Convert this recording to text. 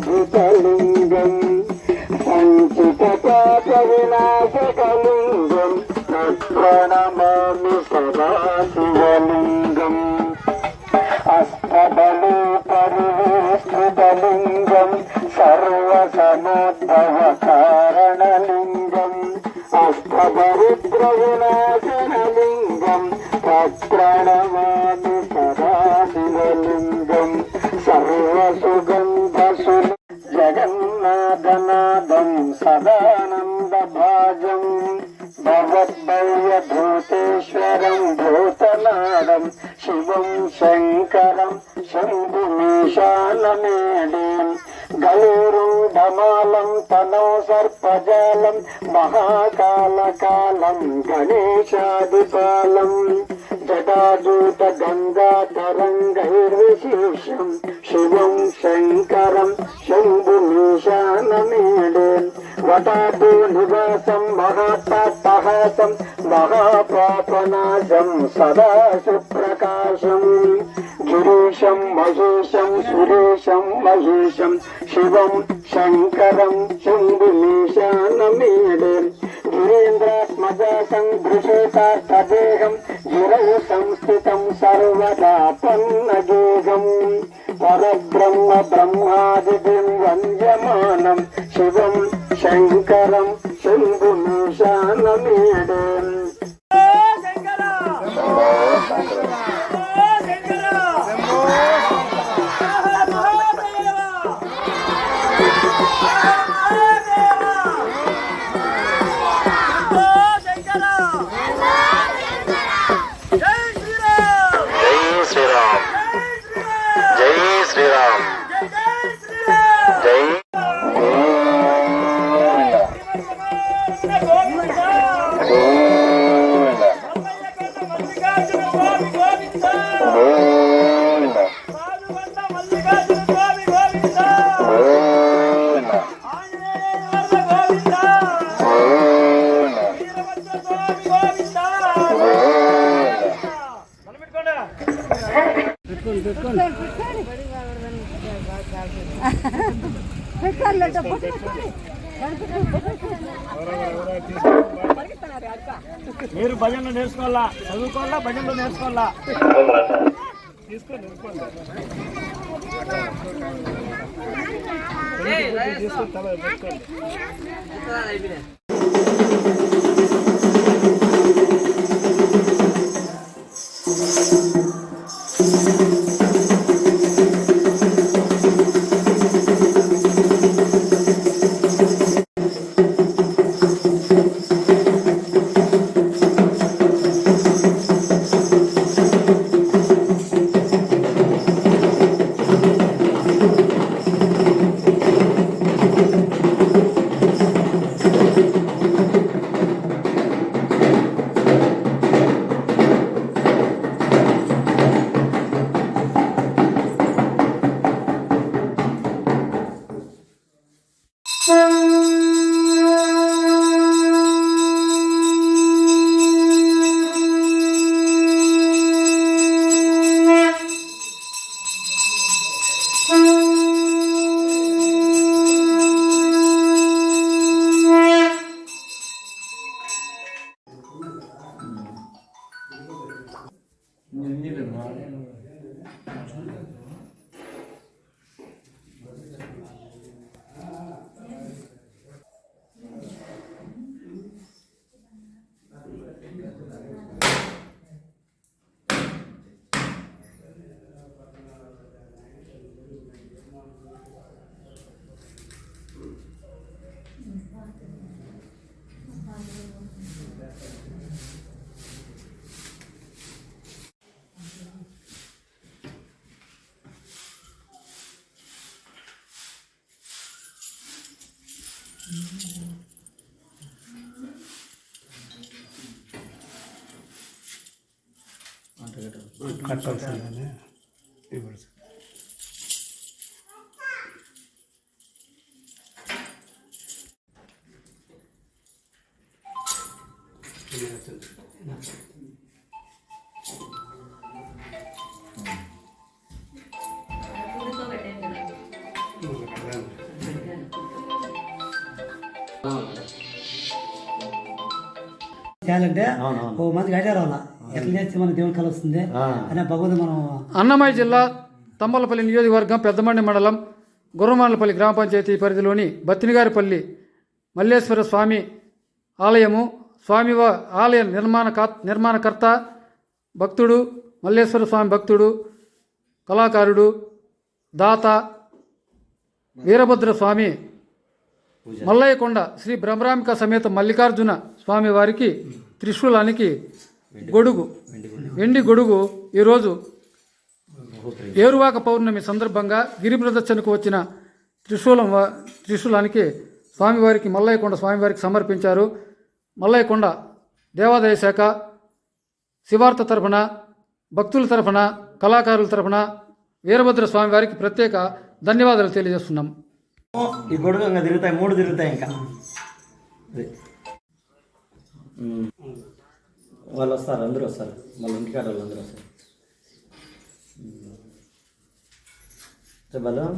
శోభితలింగం సంచితపాపవినాశకలింగం ప్రణమామి సదా శివలింగం అష్టబలి పరివేష్టితలింగం సర్వసమోద్భవ కారణలింగం అష్టదరిద్ర వినాశనలింగం ప్రణమామి సదా శివలింగం సర్వసుగంధసు జగన్నాథనాథం సదానంద భాజం భగవద్భవ్యభూతేశ్వరం భూతనాదం శివం శంకరం శంభుమీశానమేడీం గౌరూఢమాలం తనౌ సర్పజాలం మహాకాళకాలం గణేశాదిపాలం జటాజూత గంగాతరంగైర్విశేషం శివం శంకరం శంభుమీశానమేడే వటాభూ నివాసం మహాతాపహాసం మహాపాపనాశం సదా సుప్రకాశం గిరీశం మహేశం సురేశం మహేశం శివం శంకరం శంభుమీశానమేడే గిరీంద్రాత్మజాసం దృశేతార్థదేహం గిరౌ సంస్థితం సర్వదా పన్నగేగం పరబ్రహ్మ బ్రహ్మాదిం వంద్యమానం శివం శంకరం శంభుమీశానమేడే మీరు భజనలు నేర్చుకోవాలా, చదువుకోవాలా, భజనలు నేర్చుకోవాలా. తీసుకోండి తల పెట్టుకోండి. కట్టాల్సిందే ఇప్పుడు చేయాలంటే ఓ మందికి ఐడియా రావాలా ఎట్లా చేస్తే మన దేవుని కళ వస్తుంది అనే భగవద్గీత మనం. అన్నమయ్య జిల్లా తంబలపల్లి నియోజకవర్గం పెద్దమండి మండలం గుర్రమానపల్లి గ్రామ పంచాయతీ పరిధిలోని బత్తినిగారిపల్లి మల్లేశ్వర స్వామి ఆలయము ఆలయ నిర్మాణకర్త భక్తుడు మల్లేశ్వర స్వామి భక్తుడు కళాకారుడు దాత వీరభద్ర స్వామి మల్లయ్యకొండ శ్రీ బ్రహ్మరాంబిక సమేత మల్లికార్జున స్వామి వారికి త్రిశూలానికి వెండి గొడుగు ఈరోజు ఏరువాక పౌర్ణమి సందర్భంగా గిరి ప్రదర్శనకు వచ్చిన త్రిశూలానికి స్వామివారికి మల్లయ్యకొండ స్వామివారికి సమర్పించారు. మల్లయ్యకొండ దేవాదాయ శాఖ శివార్త తరఫున భక్తుల తరఫున కళాకారుల తరఫున వీరభద్ర స్వామివారికి ప్రత్యేక ధన్యవాదాలు తెలియజేస్తున్నాం. ఈ గొడుగు ఇంకా తిరుగుతాయి, 3 తిరుగుతాయి ఇంకా. వాళ్ళు వస్తారు, అందరూ వస్తారు, మళ్ళీ ఇంటికాడ వాళ్ళు అందరూ వస్తారు. బలం